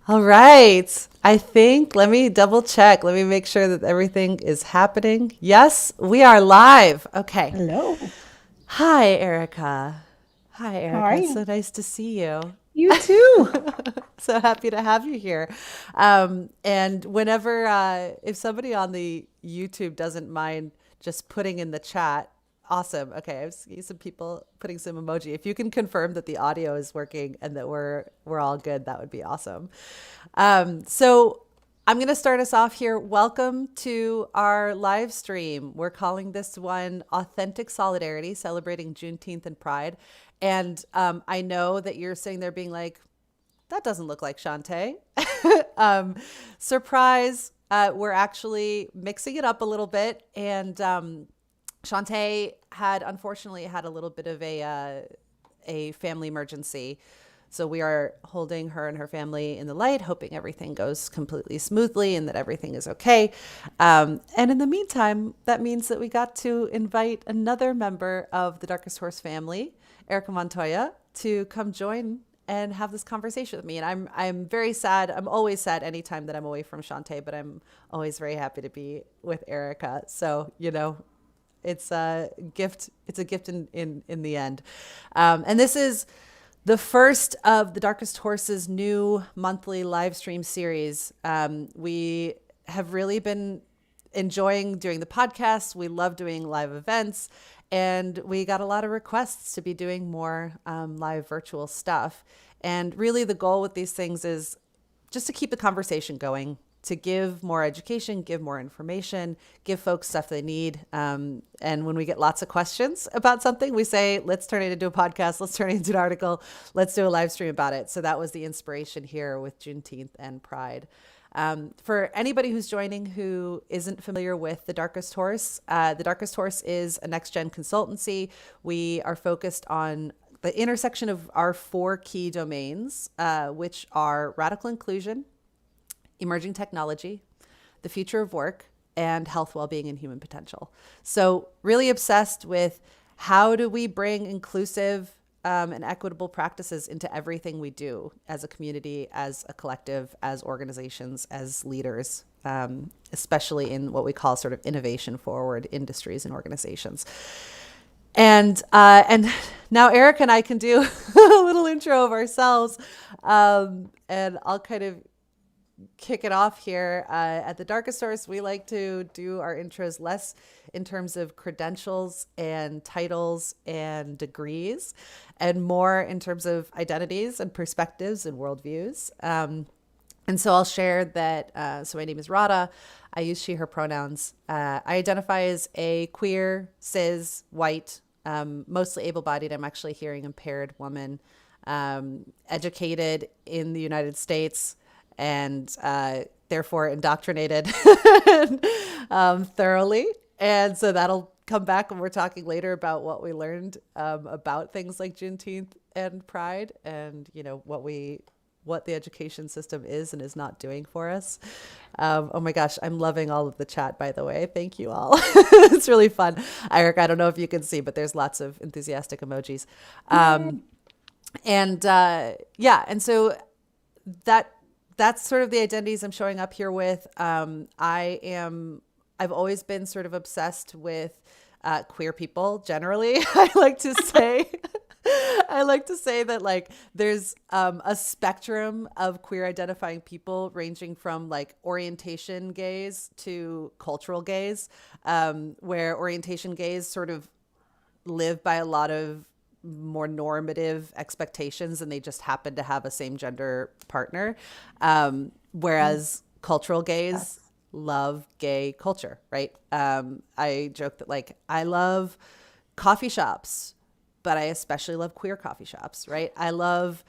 All right. I think, let me double check. Let me make sure that everything is happening. Yes, we are live. Okay. Hello. Hi, Erica. Hi, How are Erica. It's so you? nice to see you. You too. So happy to have you here. And whenever, if somebody on the YouTube doesn't mind just putting in the chat, awesome. Okay, I've seen some people putting some emoji. If you can confirm that the audio is working and that we're all good, that would be awesome. So I'm going to start us off here. Welcome to our live stream. We're calling this one Authentic Solidarity, celebrating Juneteenth and Pride. And I know that you're sitting there being like, that doesn't look like Shantae. um, Surprise. We're actually mixing it up a little bit. And Shantae had unfortunately had a little bit of a family emergency. So we are holding her and her family in the light, hoping everything goes completely smoothly and that everything is okay. And in the meantime, that means that we got to invite another member of the Darkest Horse family, Erica Montoya, to come join and have this conversation with me. And I'm very sad. I'm always sad anytime that I'm away from Shantae, but I'm always very happy to be with Erica. So, it's a gift. It's a gift in the end. And this is the first of the Darkest Horse's new monthly live stream series. We have really been enjoying doing the podcast. We love doing live events. And we got a lot of requests to be doing more live virtual stuff. And really, the goal with these things is just to keep the conversation going, to give more education, give more information, give folks stuff they need. And when we get lots of questions about something, we say, let's turn it into a podcast, let's turn it into an article, let's do a live stream about it. So that was the inspiration here with Juneteenth and Pride. For anybody who's joining who isn't familiar with The Darkest Horse, The Darkest Horse is a next-gen consultancy. We are focused on the intersection of our four key domains, which are radical inclusion, emerging technology, the future of work, and health, well-being, and human potential. So really obsessed with how do we bring inclusive and equitable practices into everything we do as a community, as a collective, as organizations, as leaders, especially in what we call sort of innovation forward industries and organizations. And now Eric and I can do a little intro of ourselves, and I'll kind of kick it off here. At the Darkest Source, we like to do our intros less in terms of credentials and titles and degrees, and more in terms of identities and perspectives and worldviews. And so I'll share that. So my name is Rada. I use she, her pronouns. I identify as a queer, cis, white, mostly able bodied. I'm actually a hearing impaired woman, educated in the United States, and therefore indoctrinated thoroughly. And so that'll come back when we're talking later about what we learned about things like Juneteenth and Pride, and what the education system is and is not doing for us. Oh my gosh, I'm loving all of the chat, by the way. Thank you all. It's really fun. Eric, I don't know if you can see, but there's lots of enthusiastic emojis. Yay. And so that that's sort of the identities I'm showing up here with. I've always been sort of obsessed with queer people generally. I like to say that like there's a spectrum of queer identifying people ranging from like orientation gays to cultural gays, where orientation gays sort of live by a lot of more normative expectations and they just happen to have a same gender partner. Whereas cultural gays Yes. love gay culture, right? I joke that like I love coffee shops, but I especially love queer coffee shops, right? I love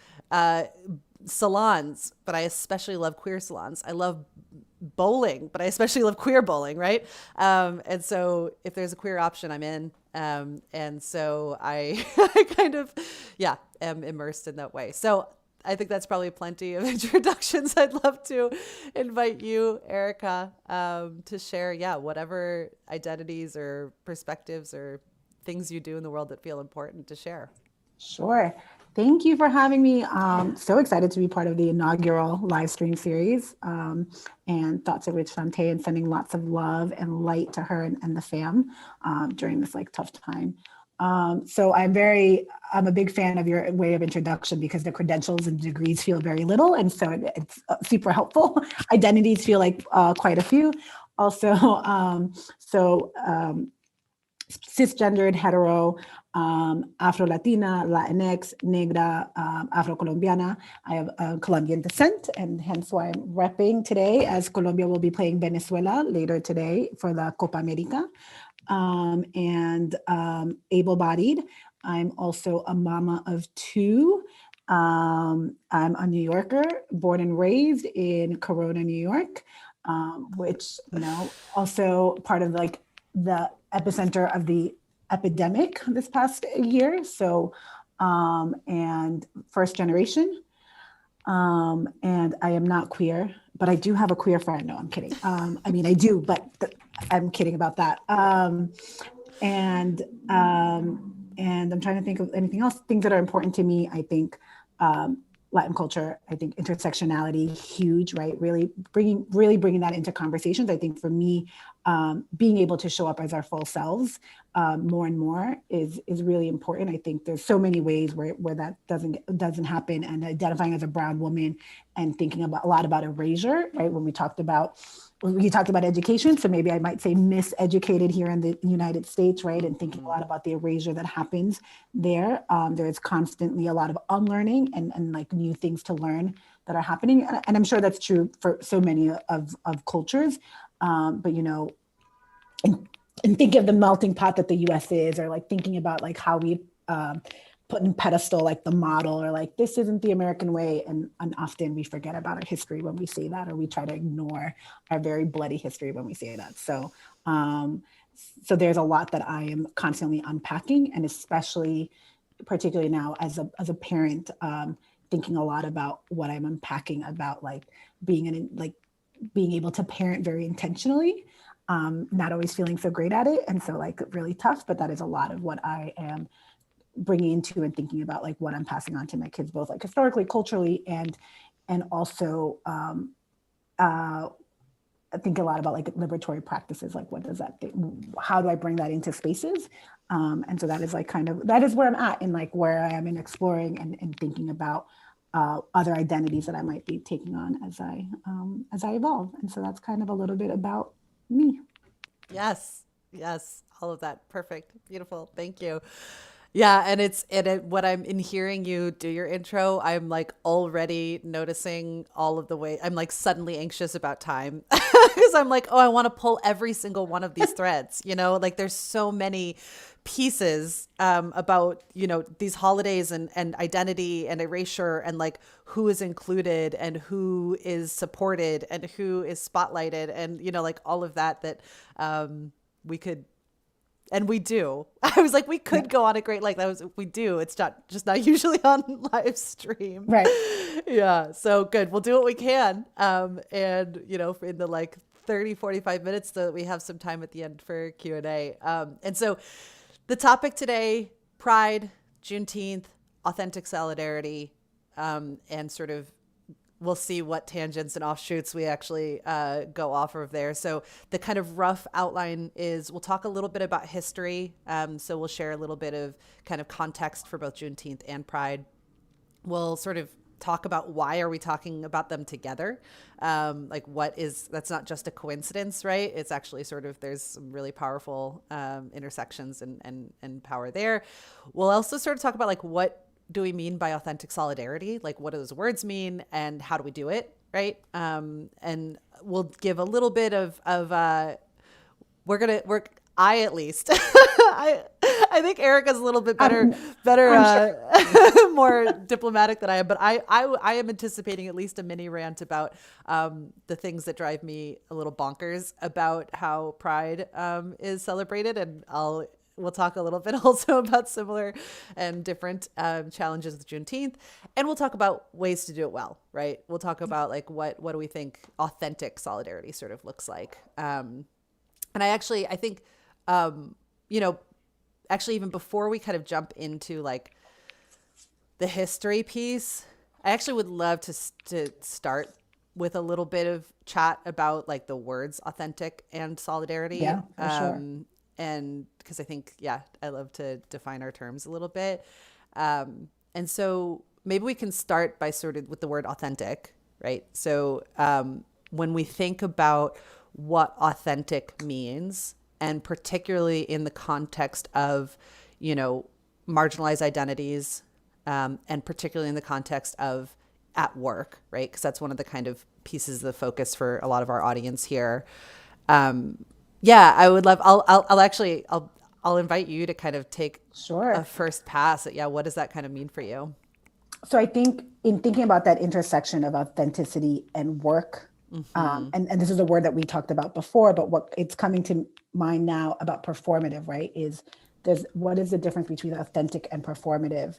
salons, but I especially love queer salons. I love bowling, but I especially love queer bowling, right? And so if there's a queer option, I'm in. And so I, I kind of, yeah, am immersed in that way. So I think that's probably plenty of introductions. I'd love to invite you, Erica, to share, yeah, whatever identities or perspectives or things you do in the world that feel important to share. Sure. Thank you for having me. So excited to be part of the inaugural live stream series, and thoughts of Rich Shante, and sending lots of love and light to her and the fam during this like tough time. So I'm a big fan of your way of introduction because the credentials and degrees feel very little. And so it's super helpful. Identities feel like quite a few. Also, cisgendered, hetero, Afro-Latina, Latinx, Negra, Afro-Colombiana. I have Colombian descent, and hence why I'm repping today, as Colombia will be playing Venezuela later today for the Copa America. And able-bodied. I'm also a mama of two. I'm a New Yorker, born and raised in Corona, New York, which, also part of like the epicenter of the epidemic this past year. So, and first generation. And I am not queer, but I do have a queer friend. No, I'm kidding. I mean, I do, but I'm kidding about that. And I'm trying to think of anything else, things that are important to me. I think Latin culture, I think intersectionality, huge, right? Really bringing that into conversations. I think for me, being able to show up as our full selves more and more is really important. I think there's so many ways where that doesn't happen, and identifying as a brown woman and thinking about a lot about erasure, right? When you talked about education, so maybe I might say miseducated here in the United States, right? And thinking a lot about the erasure that happens there. There is constantly a lot of unlearning and like new things to learn that are happening. And I'm sure that's true for so many of cultures. But and think of the melting pot that the US is, or like thinking about like how we put in pedestal like the model, or like this isn't the American way, and often we forget about our history when we say that, or we try to ignore our very bloody history when we say that. So there's a lot that I am constantly unpacking, and especially particularly now as a parent, thinking a lot about what I'm unpacking about like being able to parent very intentionally, not always feeling so great at it. And so like really tough, but that is a lot of what I am bringing into and thinking about like what I'm passing on to my kids, both like historically, culturally, and also I think a lot about like liberatory practices, like what does that how do I bring that into spaces? And so that is like that is where I'm at, and like where I am in exploring and thinking about other identities that I might be taking on as I evolve. And so that's kind of a little bit about me. Yes. Yes. All of that. Perfect. Beautiful. Thank you. Yeah, what I'm in hearing you do your intro, I'm like already noticing all of the way. I'm like suddenly anxious about time because I'm like, oh, I want to pull every single one of these threads, like there's so many pieces about, these holidays and identity and erasure, and like who is included and who is supported and who is spotlighted, and, like all of that we could, and we do. I was like, we could go on a great, like that was, we do. It's not usually on live stream. Right. Yeah. So good. We'll do what we can. And in the like 30-45 minutes that we have some time at the end for Q&A. And so the topic today, Pride, Juneteenth, authentic solidarity, and sort of we'll see what tangents and offshoots we actually go off of there. So the kind of rough outline is we'll talk a little bit about history. So we'll share a little bit of kind of context for both Juneteenth and Pride. We'll sort of talk about why are we talking about them together? Like that's not just a coincidence, right? It's actually sort of, there's some really powerful intersections and power there. We'll also sort of talk about like what do we mean by authentic solidarity? Like what do those words mean and how do we do it? Right. And we'll give a little bit of I at least, I think Erica's a little bit better, sure. More diplomatic than I am, but I am anticipating at least a mini rant about the things that drive me a little bonkers about how Pride is celebrated, and we'll talk a little bit also about similar and different challenges with Juneteenth, and we'll talk about ways to do it well, right? We'll talk about like what do we think authentic solidarity sort of looks like, and I think. Actually, even before we kind of jump into like the history piece, I actually would love to start with a little bit of chat about like the words authentic and solidarity. Yeah, for sure. And because I think, yeah, I love to define our terms a little bit. And so maybe we can start by sort of with the word authentic, right? So when we think about what authentic means, and particularly in the context of, you know, marginalized identities, and particularly in the context of at work, right? Because that's one of the kind of pieces of the focus for a lot of our audience here. Yeah, I would love. I'll invite you to kind of take a Sure. first pass at, yeah, what does that kind of mean for you? So I think in thinking about that intersection of authenticity and work, and this is a word that we talked about before, but what it's coming to mind now about performative, right? Is there's what is the difference between authentic and performative?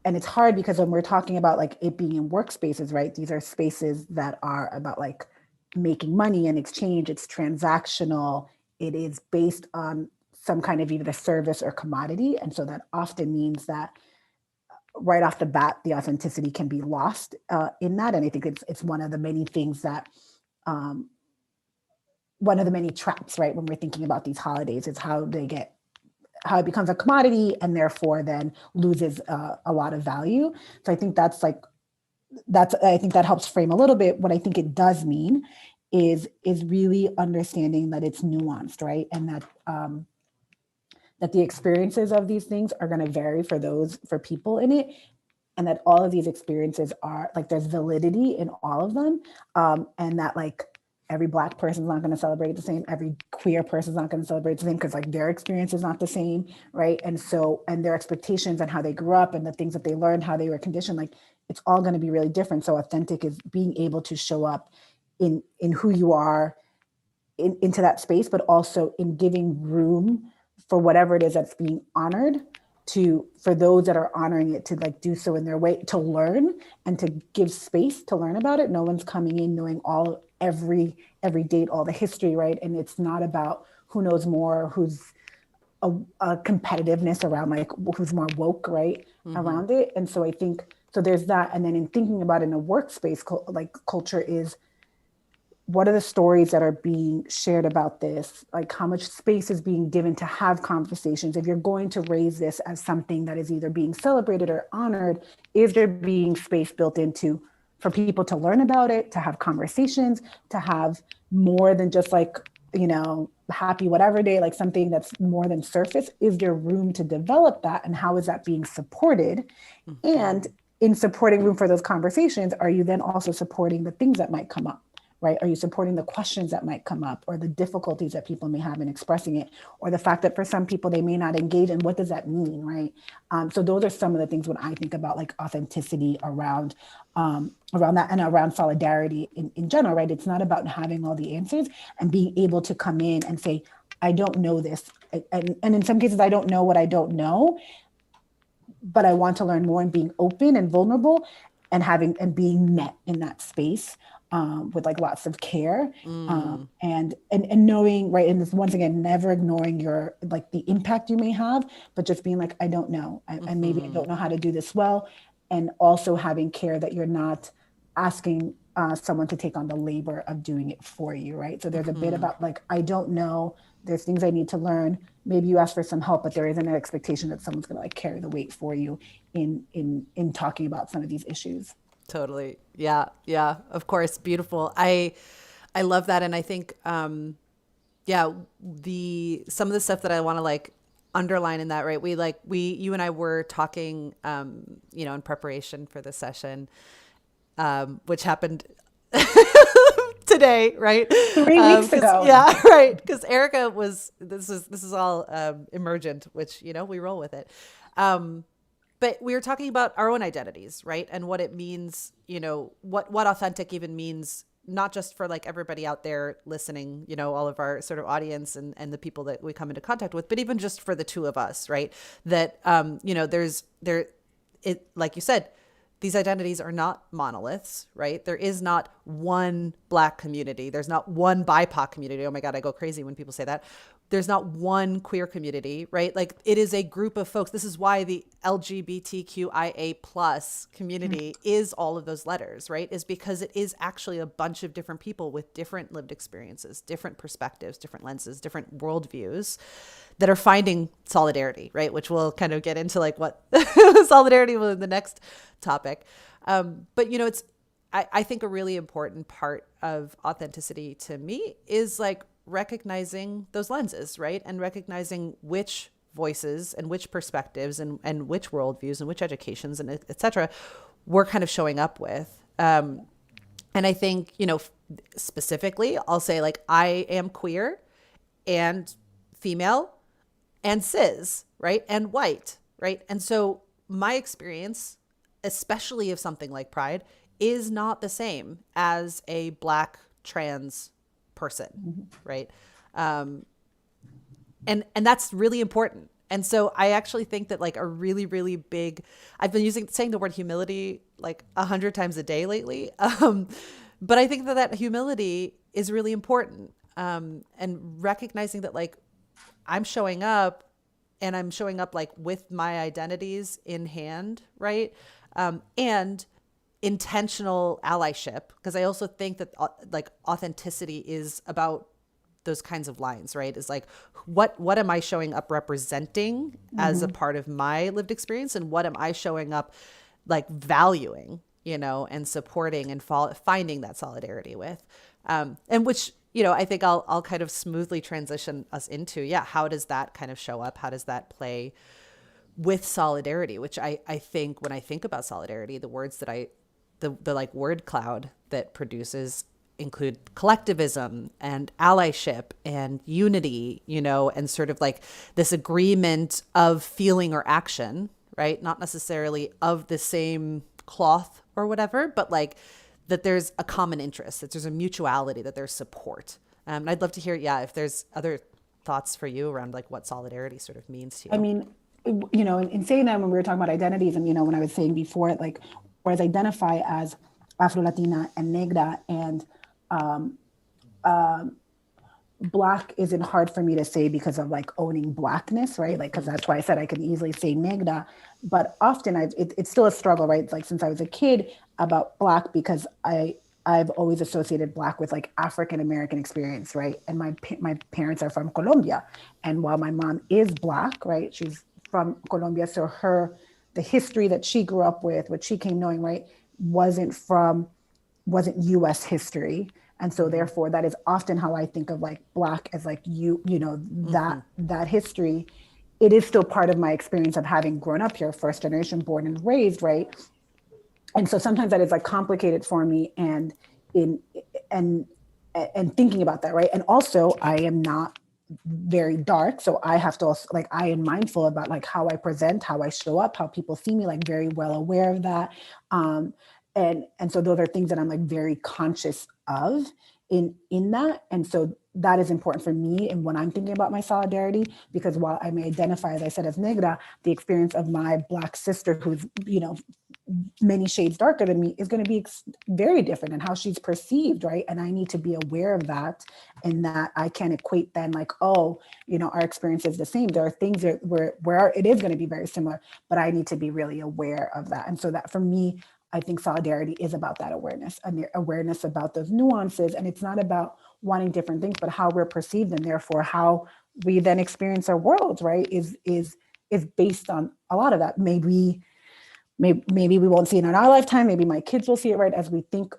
And it's hard because when we're talking about like it being in workspaces, right? These are spaces that are about like making money and exchange. It's transactional. It is based on some kind of either service or commodity. And so that often means that right off the bat, the authenticity can be lost in that. And I think it's one of the many things that one of the many traps, right? When we're thinking about these holidays, is how it becomes a commodity and therefore then loses a lot of value. So I think I think that helps frame a little bit. What I think it does mean is really understanding that it's nuanced, right? And that the experiences of these things are going to vary for people in it, and that all of these experiences are like there's validity in all of them, and that like every Black person's not going to celebrate the same, every queer person's not going to celebrate the same because like their experience is not the same, right? And their expectations and how they grew up and the things that they learned, how they were conditioned, like it's all going to be really different. So authentic is being able to show up in who you are into that space, but also in giving room for whatever it is that's being honored for those that are honoring it to like do so in their way to learn and to give space to learn about it. No one's coming in knowing every date, all the history, right? And it's not about who knows more, who's a competitiveness around like who's more woke, right? Around it. And so I think so there's that. And then in thinking about in a workspace like culture is, what are the stories that are being shared about this? Like how much space is being given to have conversations? If you're going to raise this as something that is either being celebrated or honored, is there being space built into for people to learn about it, to have conversations, to have more than just like, you know, happy whatever day, like something that's more than surface? Is there room to develop that? And how is that being supported? And in supporting room for those conversations, are you then also supporting the things that might come up? Right? Are you supporting the questions that might come up or the difficulties that people may have in expressing it, or the fact that for some people they may not engage? And what does that mean? Right? So those are some of the things when I think about like authenticity around that and around solidarity in general, right? It's not about having all the answers and being able to come in and say, I don't know this. And in some cases, I don't know what I don't know, but I want to learn more, and being open and vulnerable and being met in that space. With like lots of care, and knowing, right, and this, once again, never ignoring your like the impact you may have, but just being like, I don't know, and maybe I don't know how to do this well, and also having care that you're not asking someone to take on the labor of doing it for you, right? So there's a bit about like, I don't know, there's things I need to learn. Maybe you ask for some help, but there isn't an expectation that someone's going to like carry the weight for you in talking about some of these issues. Totally. Yeah. Yeah. Of course. Beautiful. I love that. And I think, yeah, some of the stuff that I want to like underline in that, right? You and I were talking, you know, in preparation for the session, which happened today, right? 3 weeks ago. Yeah. Right. Cause Erica this is all, emergent, which, you know, we roll with it. But we were talking about our own identities, right? And what it means, you know, what authentic even means, not just for like everybody out there listening, you know, all of our sort of audience and the people that we come into contact with, but even just for the two of us, right? That, you know, like you said, these identities are not monoliths, right? There is not one Black community. There's not one BIPOC community. Oh my God, I go crazy when people say that. there's not one queer community, right? Like it is a group of folks. This is why the LGBTQIA plus community is all of those letters, right? Is because it is actually a bunch of different people with different lived experiences, different perspectives, different lenses, different worldviews that are finding solidarity, right? Which we'll kind of get into like what solidarity will in the next topic. But you know, I think a really important part of authenticity to me is like recognizing those lenses, right? And recognizing which voices and which perspectives and which worldviews and which educations and et cetera, we're kind of showing up with. And I think, you know, specifically, I'll say like, I am queer and female and cis, right? And white, right? And so my experience, especially of something like Pride, is not the same as a Black trans person, right? And that's really important. And so I actually think that like a really, really big, I've been saying the word humility like 100 times a day lately. But I think that humility is really important. And recognizing that like I'm showing up and I'm showing up like with my identities in hand, right? And intentional allyship, because I also think that like authenticity is about those kinds of lines, right? Is like what am I showing up representing as a part of my lived experience, and what am I showing up like valuing, you know, and supporting and finding that solidarity with, and which, you know, I think I'll kind of smoothly transition us into, yeah, how does that kind of show up? How does that play with solidarity? Which I think when I think about solidarity, the words that the like word cloud that produces include collectivism and allyship and unity, you know, and sort of like this agreement of feeling or action, right? Not necessarily of the same cloth or whatever, but like that there's a common interest, that there's a mutuality, that there's support. And I'd love to hear, yeah, if there's other thoughts for you around like what solidarity sort of means to you. I mean, you know, in saying that, when we were talking about identities, and, you know, when I was saying before, like, whereas identify as Afro-Latina and Negra and Black isn't hard for me to say because of like owning Blackness, right? Like, because that's why I said I could easily say Negra, but often it's still a struggle, right? Like since I was a kid about Black, because I've always associated Black with like African American experience, right? And my parents are from Colombia, and while my mom is Black, right, she's from Colombia, so the history that she grew up with, what she came knowing, right, wasn't U.S. history. And so therefore that is often how I think of like Black as like, you know, that history. It is still part of my experience of having grown up here, first generation born and raised, right? And so sometimes that is like complicated for me and thinking about that, right? And also I am not very dark, so I have to also, like, I am mindful about like how I present, how I show up, how people see me, like very well aware of that. And so those are things that I'm like very conscious of in that. And so that is important for me. And when I'm thinking about my solidarity, because while I may identify, as I said, as Negra, the experience of my Black sister, who's, you know, many shades darker than me, is going to be very different in how she's perceived, right? And I need to be aware of that, and that I can't equate then like, oh, you know, our experience is the same. There are things where it is going to be very similar, but I need to be really aware of that. And so that for me, I think solidarity is about that awareness, and awareness about those nuances. And it's not about wanting different things, but how we're perceived, and therefore how we then experience our worlds, right, is based on a lot of that. Maybe we won't see it in our lifetime. Maybe my kids will see it, right? As we think,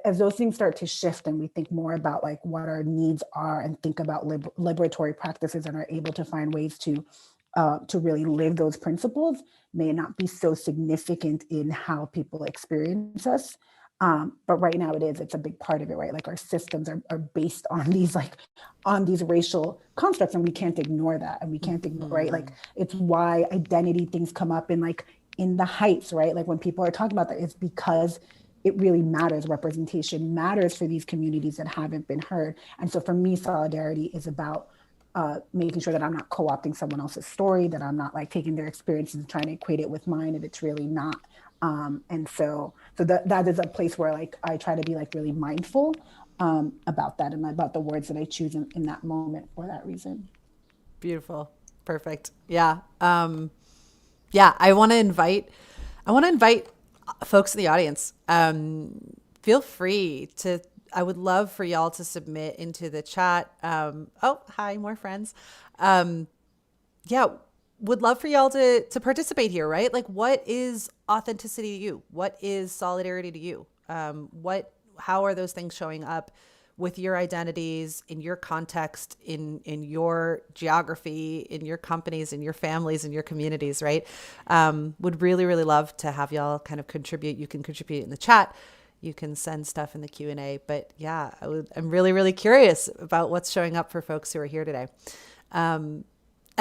as those things start to shift and we think more about like what our needs are, and think about liberatory practices, and are able to find ways to really live those principles, may not be so significant in how people experience us. But right now it's a big part of it, right? Like our systems are based on these racial constructs, and we can't ignore that. And we can't ignore, right? Like it's why identity things come up in the heights, right? Like when people are talking about that, it's because it really matters. Representation matters for these communities that haven't been heard. And so for me, solidarity is about making sure that I'm not co-opting someone else's story, that I'm not like taking their experiences and trying to equate it with mine, and it's really not. And so that is a place where like I try to be like really mindful about that and about the words that I choose in that moment for that reason. Beautiful. Perfect. Yeah. Yeah. I want to invite folks in the audience. Feel free to, I would love for y'all to submit into the chat. Oh, hi, more friends. Um, yeah, would love for y'all to participate here, right? Like, what is authenticity to you? What is solidarity to you? How are those things showing up with your identities, in your context, in your geography, in your companies, in your families, in your communities, right? Would really, really love to have y'all kind of contribute. You can contribute in the chat. You can send stuff in the Q&A. But yeah, I'm really, really curious about what's showing up for folks who are here today. And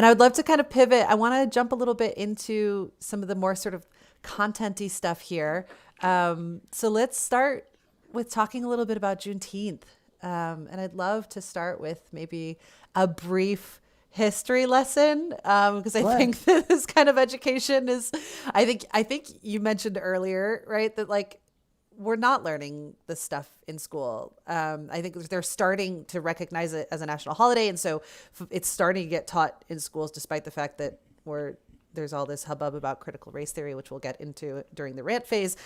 I would love to kind of pivot. I want to jump a little bit into some of the more sort of content-y stuff here. So let's start with talking a little bit about Juneteenth. And I'd love to start with maybe a brief history lesson, because I Sure. think that this kind of education is, I think you mentioned earlier, right, that like we're not learning this stuff in school. I think they're starting to recognize it as a national holiday, and so it's starting to get taught in schools, despite the fact that there's all this hubbub about critical race theory, which we'll get into during the rant phase.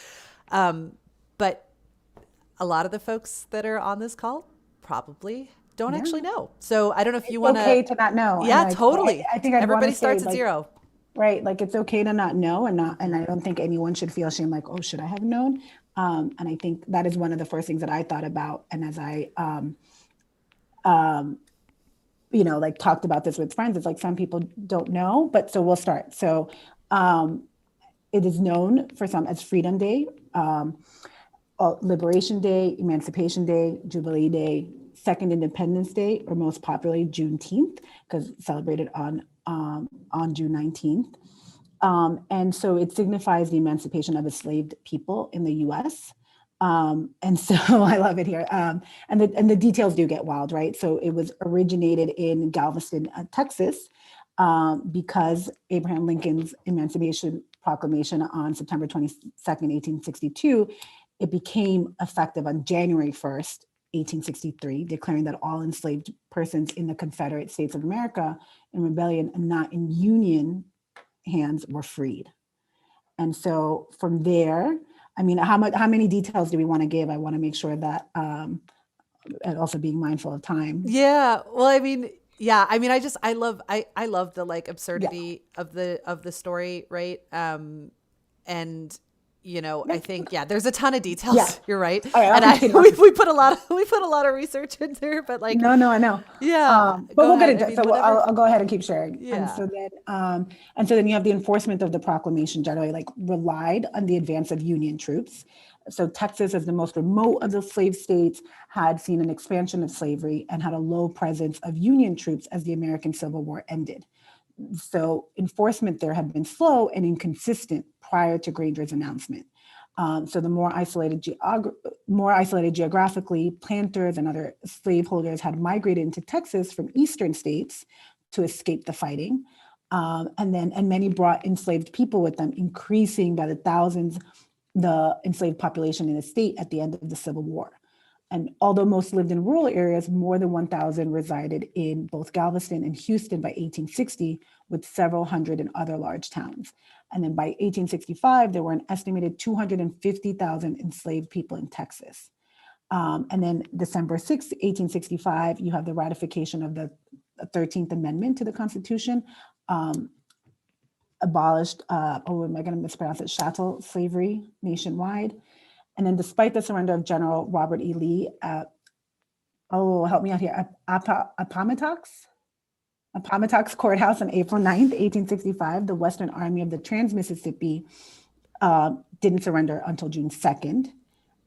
But a lot of the folks that are on this call probably don't Yeah. actually know. So I don't know if you It's want okay to. to not know. And Yeah, like, totally. I think I'd want Everybody to say starts at like, zero. right, like it's okay to not know and I don't think anyone should feel shame like, oh, should I have known? And I think that is one of the first things that I thought about. And as I, like talked about this with friends, it's like some people don't know, but so we'll start. So it is known for some as Freedom Day, Liberation Day, Emancipation Day, Jubilee Day, Second Independence Day, or most popularly Juneteenth, because it's celebrated on June 19th. And so it signifies the emancipation of enslaved people in the US. And so I love it here. And the details do get wild, right? So it was originated in Galveston, Texas, because Abraham Lincoln's Emancipation Proclamation on September 22nd, 1862, it became effective on January 1st, 1863, declaring that all enslaved persons in the Confederate States of America in rebellion and not in Union hands were freed. And so from there, I mean, how many details do we want to give? I want to make sure that, and also being mindful of time. Yeah. Well, I mean, yeah. I mean, I love the like Yeah. absurdity of the story, right? And I Yeah. think there's a ton of Yeah. details. You're right. All right. I'll And I continue. we put a lot of research in there, but like, No, I know. yeah, But go we'll get ahead. I into it. mean, So whatever. I'll go ahead and keep sharing. Yeah. And so then you have the enforcement of the proclamation generally like relied on the advance of Union troops. So Texas, as the most remote of the slave states, had seen an expansion of slavery and had a low presence of Union troops as the American Civil War ended. So enforcement there had been slow and inconsistent prior to Granger's announcement. So the more isolated geographically, planters and other slaveholders had migrated into Texas from eastern states to escape the fighting. And many brought enslaved people with them, increasing by the thousands the enslaved population in the state at the end of the Civil War. And although most lived in rural areas, more than 1,000 resided in both Galveston and Houston by 1860, with several hundred in other large towns. And then by 1865, there were an estimated 250,000 enslaved people in Texas. And then December 6th, 1865, you have the ratification of the 13th Amendment to the Constitution, abolished, am I going to mispronounce it, chattel slavery nationwide. And then despite the surrender of General Robert E. Lee at, help me out here, Appomattox Courthouse on April 9th, 1865, the Western Army of the Trans-Mississippi didn't surrender until June 2nd.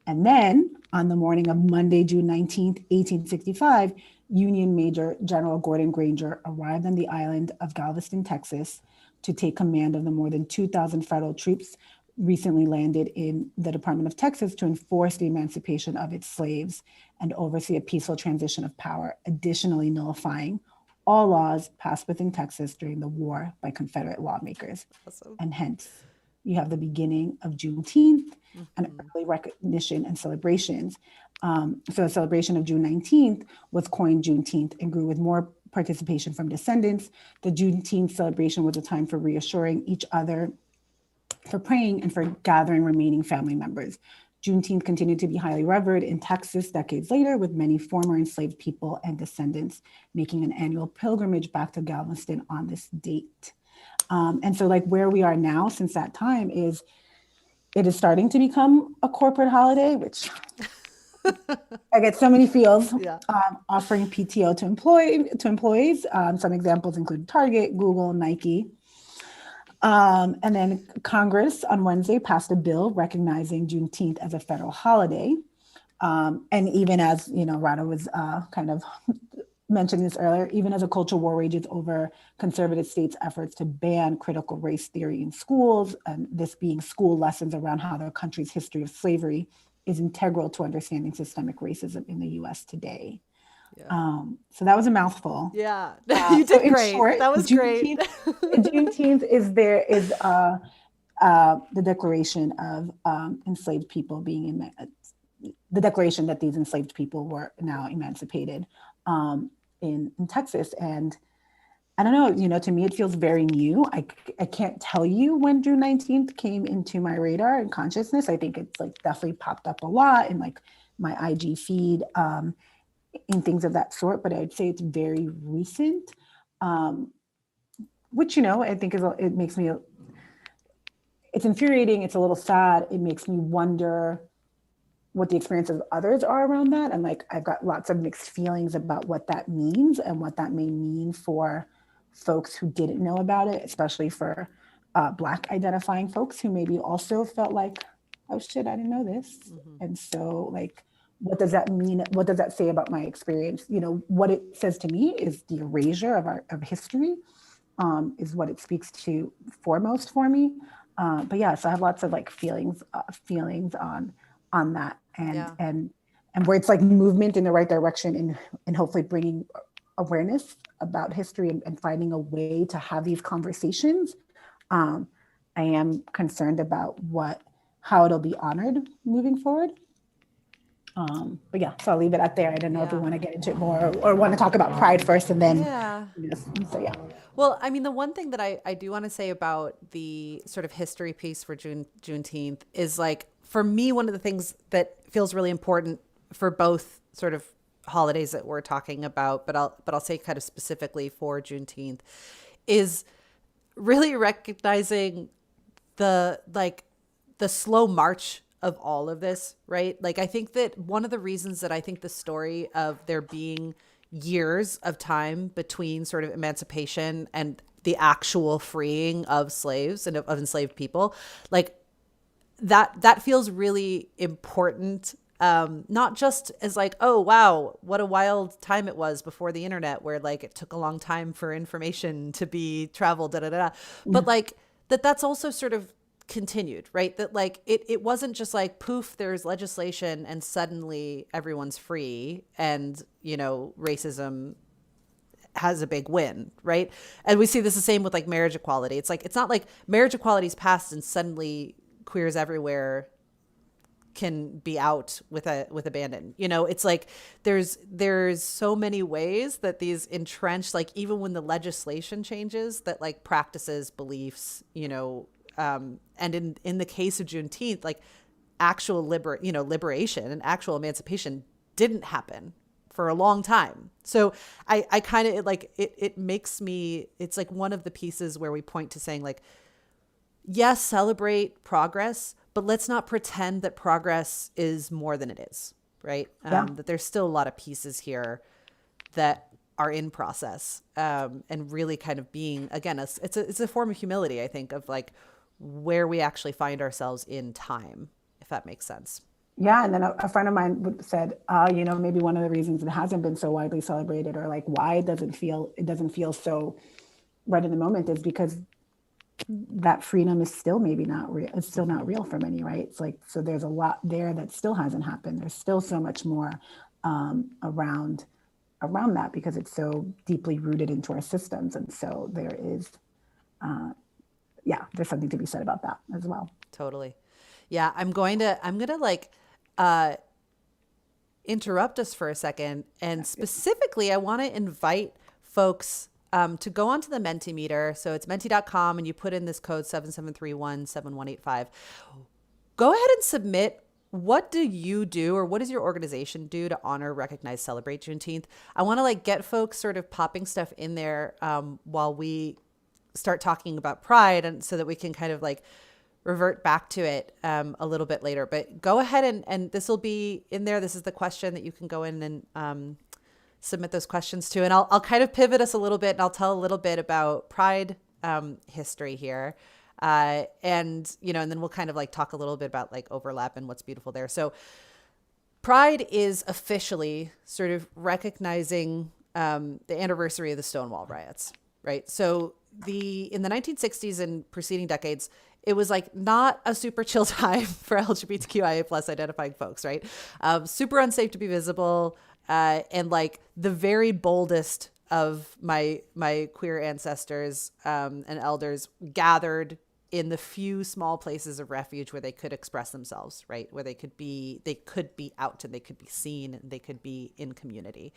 And then on the morning of Monday, June 19th, 1865, Union Major General Gordon Granger arrived on the island of Galveston, Texas, to take command of the more than 2,000 federal troops recently landed in the Department of Texas to enforce the emancipation of its slaves and oversee a peaceful transition of power, additionally nullifying all laws passed within Texas during the war by Confederate lawmakers. Awesome. And hence, you have the beginning of Juneteenth, an early recognition and celebrations. So a celebration of June 19th was coined Juneteenth and grew with more participation from descendants. The Juneteenth celebration was a time for reassuring each other, for praying, and for gathering remaining family members. Juneteenth continued to be highly revered in Texas decades later, with many former enslaved people and descendants making an annual pilgrimage back to Galveston on this date. And so like where we are now since that time is it is starting to become a corporate holiday, which I get so many feels. Yeah. Offering PTO to employees. Some examples include Target, Google, Nike. And then Congress on Wednesday passed a bill recognizing Juneteenth as a federal holiday. And even as, Rada was kind of mentioning this earlier, even as a culture war rages over conservative states' efforts to ban critical race theory in schools, and this being school lessons around how their country's history of slavery is integral to understanding systemic racism in the US today. Yeah. So that was a mouthful. Yeah. You did great. Short, That was great. Juneteenth is the declaration of enslaved people being the declaration that these enslaved people were now emancipated in Texas. And I don't know, to me, it feels very new. I can't tell you when June 19th came into my radar and consciousness. I think it's like definitely popped up a lot in like my IG feed and things of that sort, but I'd say it's very recent, which, I think it makes me, it's infuriating. It's a little sad. It makes me wonder what the experience of others are around that. And like, I've got lots of mixed feelings about what that means and what that may mean for folks who didn't know about it, especially for Black identifying folks who maybe also felt like, oh shit, I didn't know this. Mm-hmm. And so like, what does that mean? What does that say about my experience? What it says to me is the erasure of history is what it speaks to foremost for me. But yeah, so I have lots of like feelings on that, and where it's like movement in the right direction and hopefully bringing awareness about history and finding a way to have these conversations. I am concerned about how it'll be honored moving forward. But yeah, so I'll leave it at there. I don't know if we want to get into it more or want to talk about Pride first and then. So yeah. Well, I mean, the one thing that I do want to say about the sort of history piece for Juneteenth is like, for me, one of the things that feels really important for both sort of holidays that we're talking about, but I'll say kind of specifically for Juneteenth, is really recognizing the slow march of all of this, right? Like, I think that one of the reasons that I think the story of there being years of time between sort of emancipation and the actual freeing of slaves and of enslaved people, like that feels really important. Not just as like, oh, wow, what a wild time it was before the internet where like it took a long time for information to be traveled, but like that's also sort of continued, right? That like it wasn't just like poof, there's legislation and suddenly everyone's free and racism has a big win, right? And we see this the same with like marriage equality. It's like, it's not like marriage equality is passed and suddenly queers everywhere can be out with abandon. It's like there's so many ways that these entrenched, like even when the legislation changes, that like practices, beliefs, and in the case of Juneteenth, like actual liberation and actual emancipation didn't happen for a long time. So I kind of like it makes me, it's like one of the pieces where we point to saying like, yes, celebrate progress, but let's not pretend that progress is more than it is, right? That there's still a lot of pieces here that are in process, and really kind of being, again, it's a form of humility, I think, of like where we actually find ourselves in time, if that makes sense. Yeah, and then a friend of mine said, maybe one of the reasons it hasn't been so widely celebrated, or like why it doesn't feel so right in the moment, is because that freedom is still maybe not real. It's still not real for many, right? It's like, so there's a lot there that still hasn't happened. There's still so much more around that because it's so deeply rooted into our systems. And so there is, there's something to be said about that as well. Totally. Yeah, I'm gonna like uh interrupt us for a second. And specifically, I want to invite folks to go onto the Mentimeter. So it's menti.com and you put in this code 77317185. Go ahead and submit. What do you do, or what does your organization do to honor, recognize, celebrate Juneteenth? I want to like get folks sort of popping stuff in there while we start talking about Pride, and so that we can kind of like revert back to it a little bit later. But go ahead and this will be in there. This is the question that you can go in and submit those questions to. And I'll kind of pivot us a little bit, and I'll tell a little bit about Pride history here. And, you know, and then we'll kind of like talk a little bit about like overlap and what's beautiful there. So Pride is officially sort of recognizing the anniversary of the Stonewall riots, right? So in the 1960s and preceding decades, it was like not a super chill time for LGBTQIA plus identifying folks, right? Super unsafe to be visible, and like the very boldest of my queer ancestors and elders gathered in the few small places of refuge where they could express themselves, right? Where they could be out and they could be seen and they could be in community.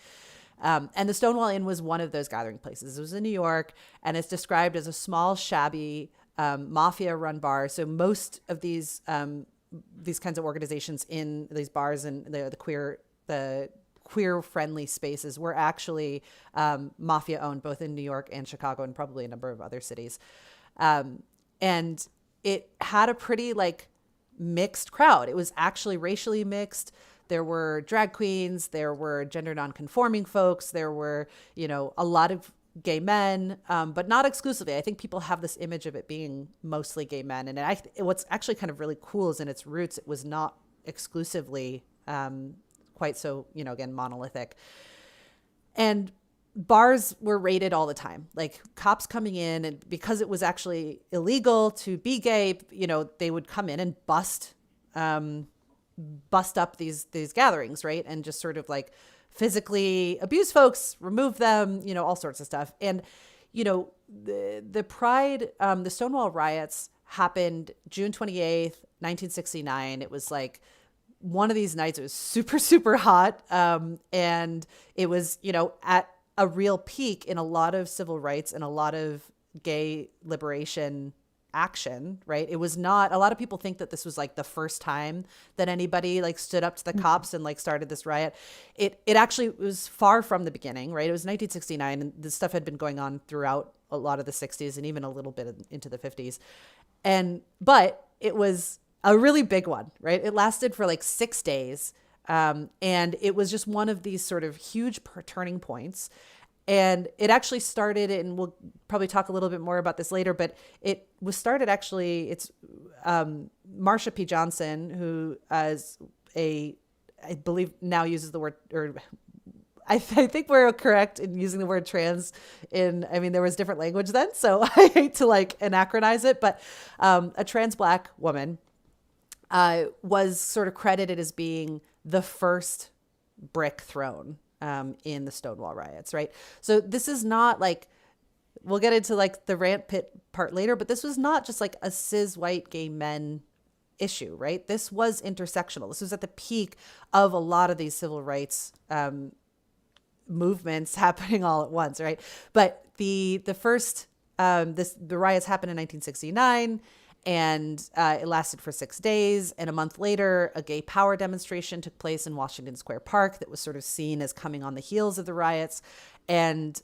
And the Stonewall Inn was one of those gathering places. It was in New York, and it's described as a small, shabby, mafia-run bar. So most of these kinds of organizations in these bars and the queer-friendly spaces were actually mafia-owned, both in New York and Chicago, and probably a number of other cities. And it had a pretty like mixed crowd. It was actually racially mixed. There were drag queens, there were gender nonconforming folks, there were, you know, a lot of gay men, but not exclusively. I think people have this image of it being mostly gay men. And what's actually kind of really cool is in its roots, it was not exclusively quite so, you know, again, monolithic. And bars were raided all the time, like cops coming in, and because it was actually illegal to be gay, you know, they would come in and bust up these gatherings, right? And just sort of like physically abuse folks, remove them, you know, all sorts of stuff. And, you know, the Pride, the Stonewall riots happened June 28th, 1969. It was like one of these nights. It was super, super hot. And it was, you know, at a real peak in a lot of civil rights and a lot of gay liberation action, right? It was not, a lot of people think that this was like the first time that anybody like stood up to the cops and like started this riot. It actually was far from the beginning, right? It was 1969, and this stuff had been going on throughout a lot of the 60s and even a little bit into the 50s. But it was a really big one, right? It lasted for like 6 days. And it was just one of these sort of huge turning points. And it actually started, and we'll probably talk a little bit more about this later, but it was started actually, it's Marsha P. Johnson, who I believe now uses the word, or I think we're correct in using the word trans I mean, there was different language then, so I hate to like anachronize it, but a trans Black woman was sort of credited as being the first brick thrown in the Stonewall riots, right? So this is not like, we'll get into like the rant pit part later, but this was not just like a cis white gay men issue, right? This was intersectional. This was at the peak of a lot of these civil rights movements happening all at once, right? But the first, the riots happened in 1969. And it lasted for 6 days. And a month later, a gay power demonstration took place in Washington Square Park that was sort of seen as coming on the heels of the riots. And,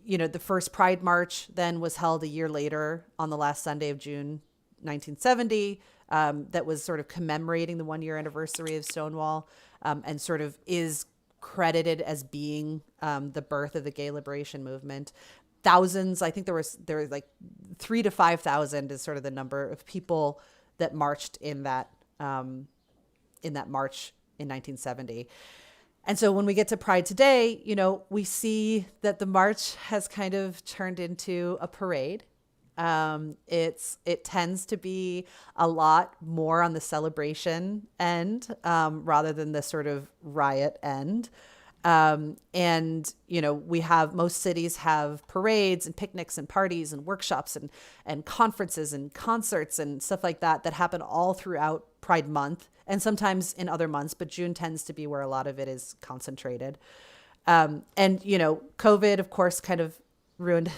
you know, the first Pride March then was held a year later on the last Sunday of June 1970. That was sort of commemorating the 1-year anniversary of Stonewall, and sort of is credited as being the birth of the gay liberation movement. Thousands, I think there was like 3,000 to 5,000 is sort of the number of people that marched in that march in 1970. And so when we get to Pride today, you know, we see that the march has kind of turned into a parade. It tends to be a lot more on the celebration end, rather than the sort of riot end. And, you know, most cities have parades and picnics and parties and workshops and conferences and concerts and stuff like that happen all throughout Pride Month and sometimes in other months, but June tends to be where a lot of it is concentrated. And, you know, COVID, of course, kind of ruined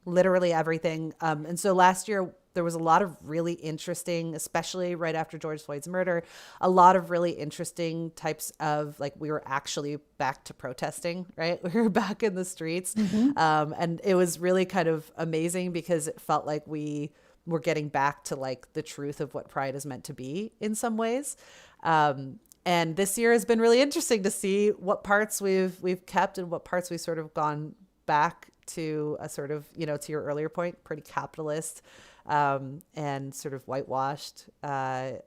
literally everything. And so last year, there was a lot of really interesting, especially right after George Floyd's murder, a lot of really interesting types of, like, we were actually back to protesting, right? We were back in the streets. And it was really kind of amazing because it felt like we were getting back to like the truth of what Pride is meant to be in some ways. And this year has been really interesting to see what parts we've kept and what parts we've sort of gone back to a sort of, you know, to your earlier point, pretty capitalist and sort of whitewashed a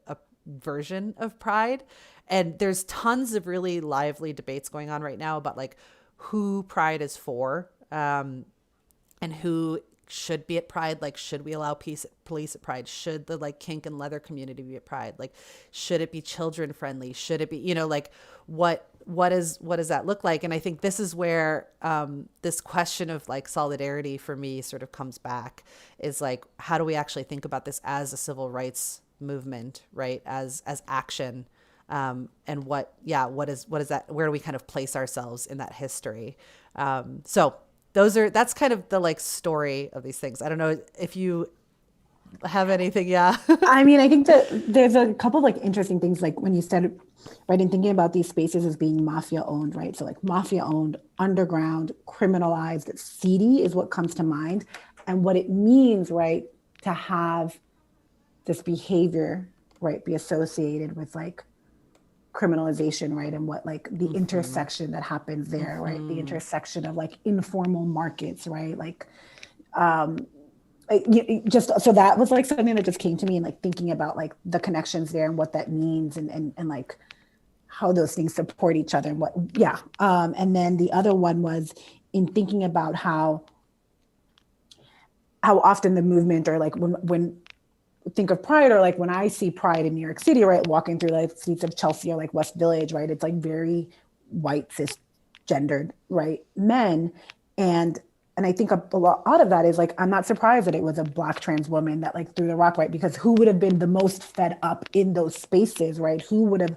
version of Pride. And there's tons of really lively debates going on right now about like who Pride is for and who should be at Pride. Like, should we allow police at Pride? Should the like kink and leather community be at Pride? Like, should it be children friendly? Should it be, you know, like what does that look like? And I think this is where this question of like solidarity for me sort of comes back, is like, how do we actually think about this as a civil rights movement, right? As action. And what is that? Where do we kind of place ourselves in that history? So that's kind of the like story of these things. I don't know if you have anything. Yeah. I mean, I think that there's a couple of like interesting things, like when you said, right, in thinking about these spaces as being mafia owned, right? So like mafia owned, underground, criminalized, seedy is what comes to mind. And what it means, right, to have this behavior, right, be associated with like criminalization, right? And what like the intersection that happens there, right? The intersection of like informal markets, right? Like, just, so that was like something that just came to me, and like thinking about like the connections there and what that means, and like how those things support each other and what, and then the other one was in thinking about how often the movement, or like when think of Pride, or like when I see Pride in New York City, right, walking through like streets of Chelsea or like West Village, right, it's like very white, cisgendered, right, men. And I think a lot of that is like, I'm not surprised that it was a Black trans woman that like threw the rock, right? Because who would have been the most fed up in those spaces, right? Who would have,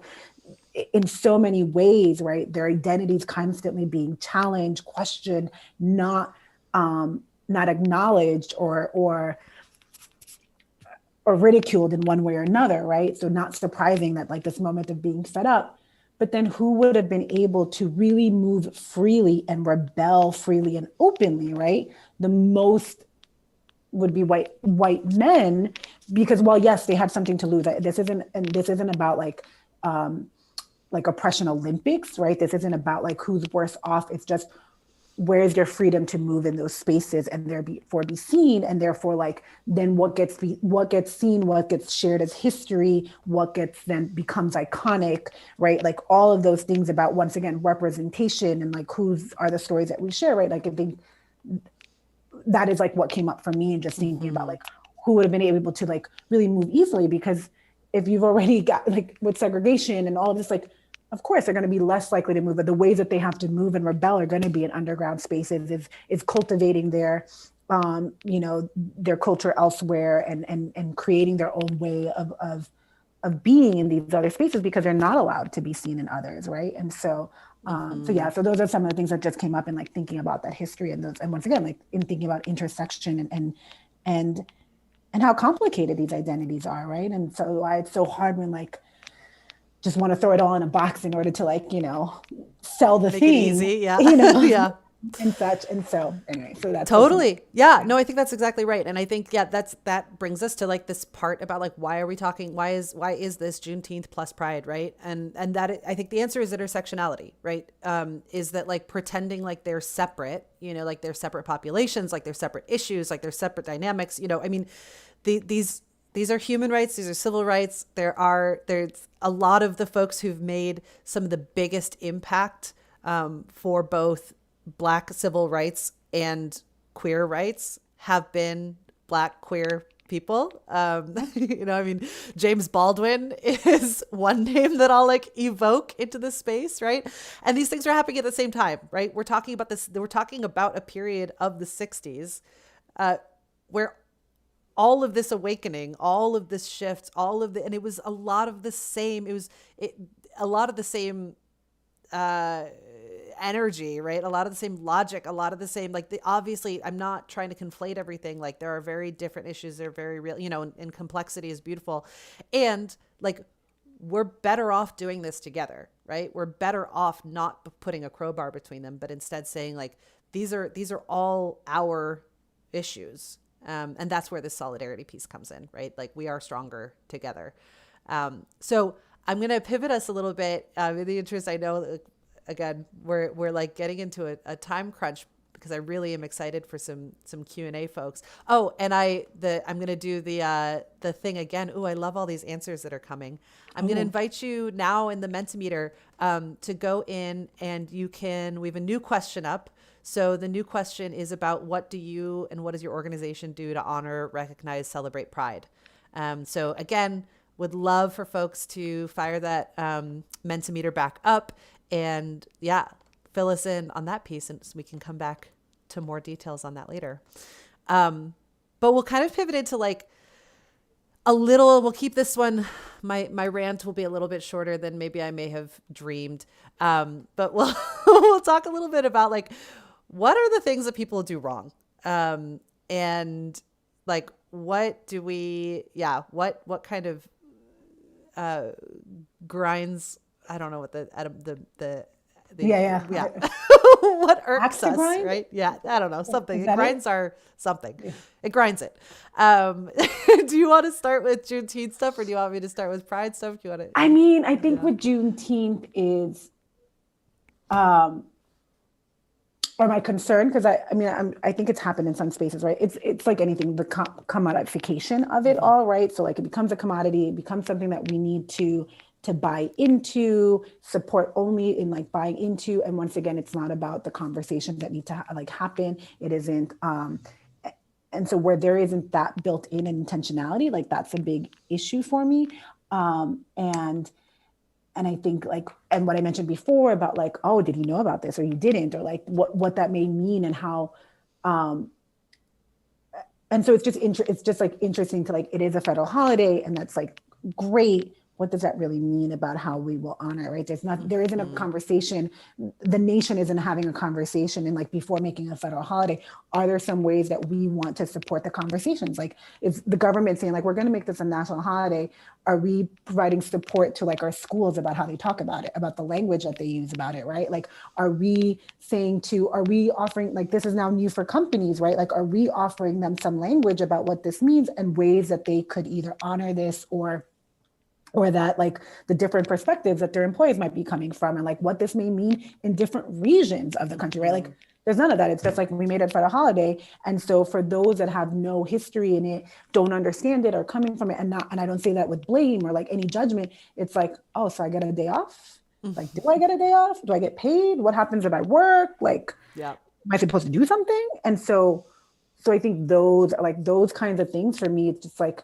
in so many ways, right, their identities constantly being challenged, questioned, not acknowledged or ridiculed in one way or another, right? So not surprising that like this moment of being fed up, but then who would have been able to really move freely and rebel freely and openly, right? The most would be white men, because, well, yes, they had something to lose. This isn't about like oppression Olympics, right? This isn't about like who's worse off. It's just, where's your freedom to move in those spaces and therefore be seen, and therefore like then what gets seen, what gets shared as history, what gets then becomes iconic, right? Like all of those things about, once again, representation and like whose are the stories that we share, right? Like I think that is like what came up for me, and just thinking about like who would have been able to like really move easily, because if you've already got like with segregation and all of this, like of course they're going to be less likely to move, but the ways that they have to move and rebel are going to be in underground spaces, is cultivating their their culture elsewhere, and creating their own way of being in these other spaces, because they're not allowed to be seen in others, right? And so so those are some of the things that just came up in like thinking about that history, and those, and once again like in thinking about intersection and how complicated these identities are, right? And so why it's so hard when like just want to throw it all in a box in order to like, sell the Make thing, it easy. Yeah. yeah, and such. And so anyway, so that's totally. Yeah. No, I think that's exactly right. And I think, that brings us to like this part about like, why are we talking? Why is this Juneteenth plus Pride, right? And that, I think the answer is intersectionality, right? Is that like pretending like they're separate, like they're separate populations, like they're separate issues, like they're separate dynamics, I mean, these are human rights. These are civil rights. There's a lot of the folks who've made some of the biggest impact for both Black civil rights and queer rights have been Black queer people. I mean, James Baldwin is one name that I'll like evoke into the space, right? And these things are happening at the same time, right? We're talking about this. We're talking about a period of the 60s where all of this awakening, all of this shift, and it was a lot of the same. A lot of the same energy, right? A lot of the same logic, a lot of the same, obviously I'm not trying to conflate everything. Like there are very different issues. They're very real, and complexity is beautiful. And like, we're better off doing this together, right? We're better off not putting a crowbar between them, but instead saying like, these are all our issues. And that's where this solidarity piece comes in, right? Like we are stronger together. So I'm going to pivot us a little bit in the interest. I know, again, we're like getting into a time crunch because I really am excited for some Q&A, folks. Oh, and I'm going to do the thing again. Ooh, I love all these answers that are coming. I'm going to invite you now in the Mentimeter to go in and we have a new question up. So the new question is about what do you and what does your organization do to honor, recognize, celebrate Pride? So again, would love for folks to fire that Mentimeter back up and fill us in on that piece, and so we can come back to more details on that later. But we'll kind of pivot into like we'll keep this one, my rant will be a little bit shorter than maybe I may have dreamed. But we'll talk a little bit about like, what are the things that people do wrong? And like, what do what kind of grinds, I don't know what what irks us, grind? Right? Yeah, I don't know, something. It grinds our something. Yeah. It grinds it. Do you want to start with Juneteenth stuff, or do you want me to start with Pride stuff? Do you want to? I mean, I think with Juneteenth is, or my concern, because I think it's happened in some spaces, right? It's like anything, the commodification of it all, right? So like it becomes a commodity, it becomes something that we need to buy into, support only in like buying into. And once again, it's not about the conversations that need to happen. It isn't. And so where there isn't that built in intentionality, like that's a big issue for me. And I think like, and what I mentioned before about like, oh, did you know about this or you didn't, or like what that may mean and how, and so it's just like interesting to like, it is a federal holiday and that's like great. What does that really mean about how we will honor, right? There isn't a conversation. The nation isn't having a conversation. And like before making a federal holiday, are there some ways that we want to support the conversations? Like is the government saying like, we're going to make this a national holiday. Are we providing support to like our schools about how they talk about it, about the language that they use about it, right? Like, are we offering, like, this is now new for companies, right? Like, are we offering them some language about what this means and ways that they could either honor this or that like the different perspectives that their employees might be coming from and like what this may mean in different regions of the country, right? Like there's none of that. It's just like we made it for a holiday. And so for those that have no history in it, don't understand it or coming from it and I don't say that with blame or like any judgment, it's like, oh, so I get a day off? Like, do I get a day off? Do I get paid? What happens if I work? Like, am I supposed to do something? And so I think those kinds of things for me, it's just like,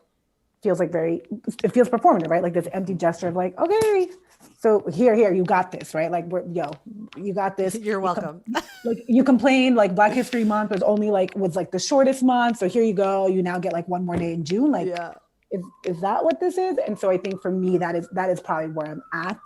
feels performative, right? Like this empty gesture of like, okay, so here, you got this, right? Like you got this. You're welcome. Like you complained like Black History Month was the shortest month. So here you go. You now get like one more day in June. Like, is that what this is? And so I think for me, that is probably where I'm at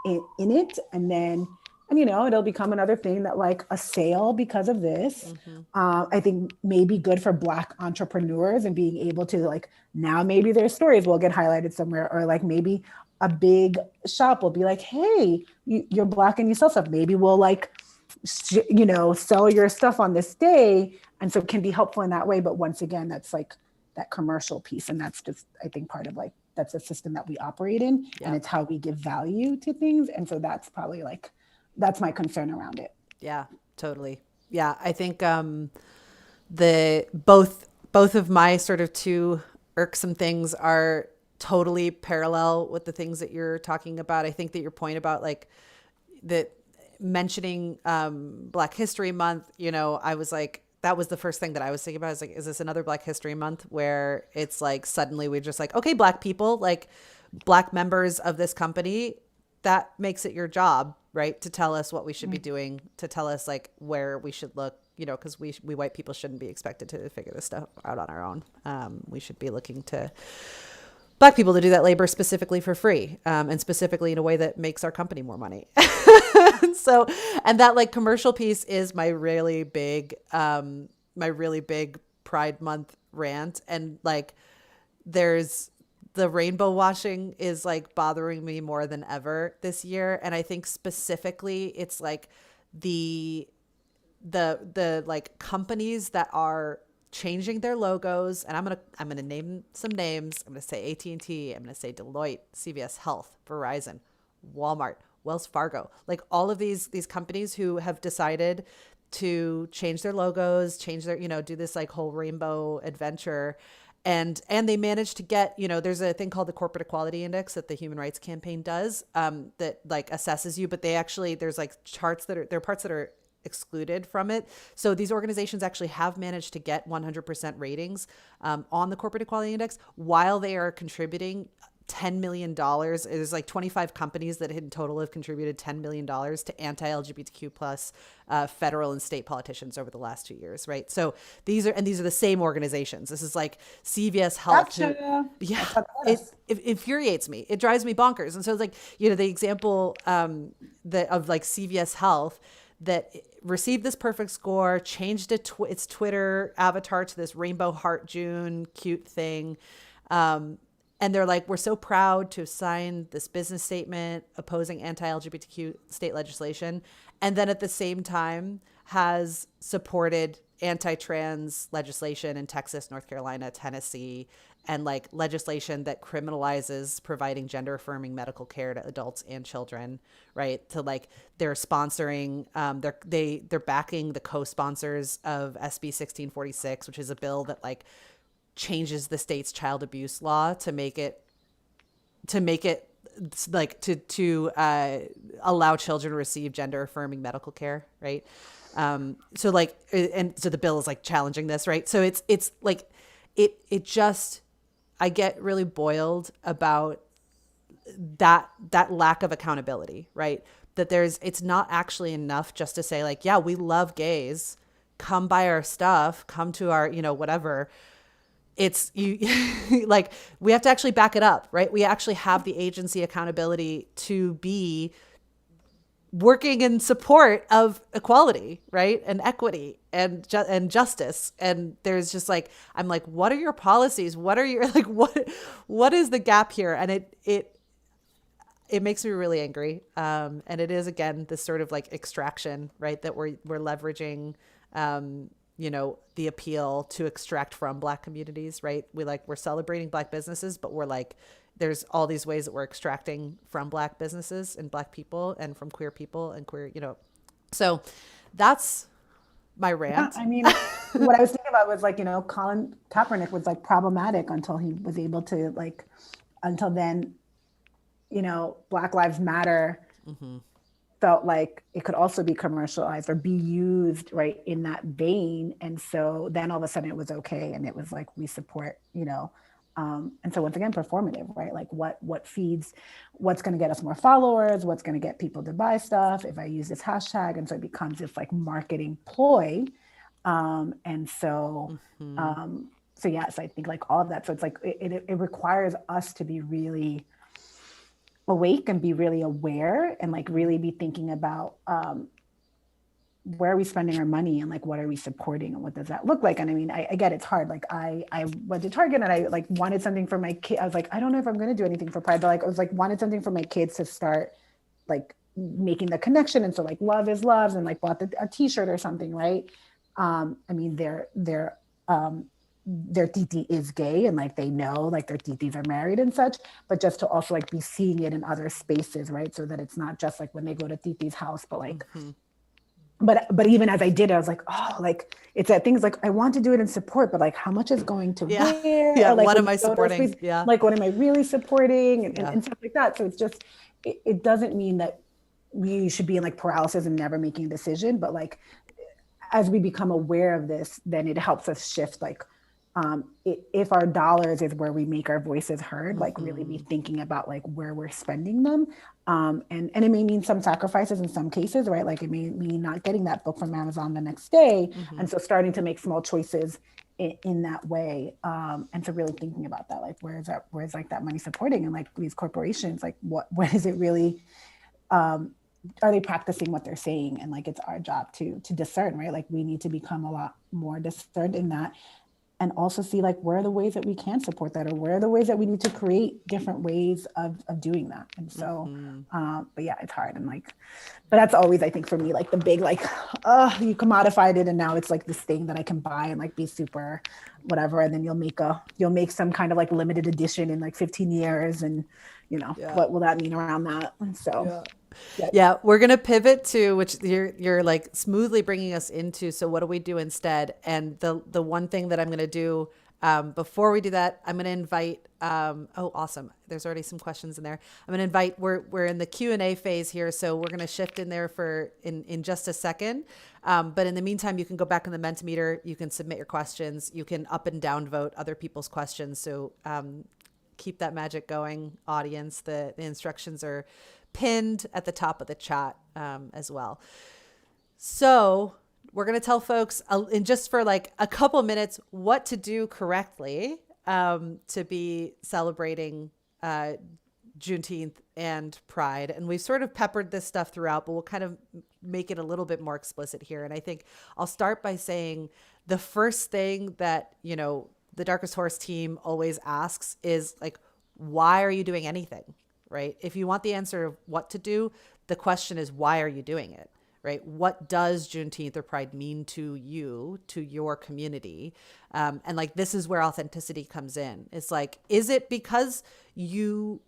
in it. And then, and it'll become another thing that like a sale because of this. I think maybe good for Black entrepreneurs and being able to like, now maybe their stories will get highlighted somewhere, or like maybe a big shop will be like, hey, you're Black and you sell stuff. Maybe we'll like, sell your stuff on this day. And so it can be helpful in that way. But once again, that's like that commercial piece. And that's just, I think part of like, that's a system that we operate in and it's how we give value to things. And so that's probably like, that's my concern around it. Yeah, totally. Yeah. I think both of my sort of two irksome things are totally parallel with the things that you're talking about. I think that your point about like mentioning Black History Month, I was like, that was the first thing that I was thinking about. I was like, is this another Black History Month where it's like suddenly we're just like, okay, Black people, like Black members of this company, that makes it your job, right, to tell us what we should be doing, to tell us like where we should look, you know, because we white people shouldn't be expected to figure this stuff out on our own. We should be looking to Black people to do that labor specifically for free, and specifically in a way that makes our company more money. So, and that like commercial piece is my really big Pride Month rant. And like, there's the rainbow washing is like bothering me more than ever this year. And I think specifically it's like the like companies that are changing their logos, and I'm gonna name some names. I'm gonna say AT&T, I'm gonna say Deloitte, CVS Health, Verizon, Walmart, Wells Fargo, like all of these companies who have decided to change their logos, change their, you know, do this like whole rainbow adventure. And they managed to get, you know, there's a thing called the Corporate Equality Index that the Human Rights Campaign does, that like assesses you, but they actually, there's like charts that are, there are parts that are excluded from it. So these organizations actually have managed to get 100% ratings on the Corporate Equality Index while they are contributing $10 million. There's like 25 companies that in total have contributed $10 million to anti-LGBTQ plus federal and state politicians over the last 2 years, right? So these are the same organizations. This is like CVS Health. Gotcha. Yeah, it infuriates me. It drives me bonkers. And so it's like, you know, the example of like CVS Health that received this perfect score, changed its Twitter avatar to this rainbow heart June cute thing. And they're like, we're so proud to sign this business statement opposing anti-LGBTQ state legislation. And then at the same time has supported anti-trans legislation in Texas, North Carolina, Tennessee, and like legislation that criminalizes providing gender affirming medical care to adults and children, right? To like, they're sponsoring, they're backing the co-sponsors of SB 1646, which is a bill that like changes the state's child abuse law to make it like to allow children to receive gender affirming medical care, right? So like, and so the bill is like challenging this, right? So it's like it just, I get really boiled about that lack of accountability, right? That it's not actually enough just to say like, yeah, we love gays, come buy our stuff, come to our, you know, whatever. It's you like, we have to actually back it up, right? We actually have the agency accountability to be working in support of equality, right? And equity and justice. And there's just like, I'm like, what are your policies? What are your, like, what is the gap here? And it makes me really angry. And it is, again, this sort of like extraction, right? That we're leveraging, you know, the appeal to extract from Black communities, right? We're celebrating Black businesses, but we're like, there's all these ways that we're extracting from Black businesses and Black people and from queer people and queer, you know. So that's my rant. Yeah, I mean, what I was thinking about was like, you know, Colin Kaepernick was like problematic until he was able to like, until then, you know, Black Lives Matter felt like it could also be commercialized or be used right in that vein. And so then all of a sudden it was okay. And it was like, we support, you know, and so once again, performative, right? Like what feeds, what's going to get us more followers, what's going to get people to buy stuff if I use this hashtag. And so it becomes this like marketing ploy. And so, so yes, I think like all of that. So it's like, it requires us to be really awake and be really aware and like really be thinking about where are we spending our money and like what are we supporting and what does that look like. And I mean, I get it's hard. Like I went to Target and I like wanted something for my kid. I was like, I don't know if I'm going to do anything for Pride, but like I was like wanted something for my kids to start like making the connection. And so like love is love, and like bought a t-shirt or something, right? I mean, their titi is gay and like they know like their titis are married and such, but just to also like be seeing it in other spaces, right? So that it's not just like when they go to titi's house, but like but even as I did, I was like, oh, like it's that things like I want to do it in support, but like how much is going to where? Yeah, or, like, what am I supporting? Spaces, like what am I really supporting and stuff like that. So it's just it doesn't mean that we should be in like paralysis and never making a decision, but like as we become aware of this, then it helps us shift, like, if our dollars is where we make our voices heard, like really be thinking about like where we're spending them. And it may mean some sacrifices in some cases, right? Like it may mean not getting that book from Amazon the next day. And so starting to make small choices in that way. And so really thinking about that, like, where's like that money supporting, and like these corporations, like what is it really, are they practicing what they're saying? And like, it's our job to discern, right? Like we need to become a lot more discerned in that, and also see like where are the ways that we can support that, or where are the ways that we need to create different ways of doing that. And so, but yeah, it's hard. And like, but that's always, I think for me, like the big, like, you commodified it and now it's like this thing that I can buy and like be super whatever. And then you'll make some kind of like limited edition in like 15 years. And you know, what will that mean around that? And so, yeah, we're going to pivot to, which you're like smoothly bringing us into. So what do we do instead? And the one thing that I'm going to do before we do that, I'm going to invite, oh, awesome. There's already some questions in there. I'm going to invite, we're in the Q&A phase here. So we're going to shift in there in just a second. But in the meantime, you can go back in the Mentimeter. You can submit your questions. You can up and down vote other people's questions. So keep that magic going, audience. The instructions are pinned at the top of the chat as well. So we're going to tell folks in just for like a couple minutes what to do correctly to be celebrating Juneteenth and Pride. And we've sort of peppered this stuff throughout, but we'll kind of make it a little bit more explicit here. And I think I'll start by saying the first thing that, you know, the Darkest Horse team always asks is like, why are you doing anything? Right? If you want the answer of what to do, the question is, why are you doing it? Right? What does Juneteenth or Pride mean to you, to your community? And like, this is where authenticity comes in. It's like, is it because you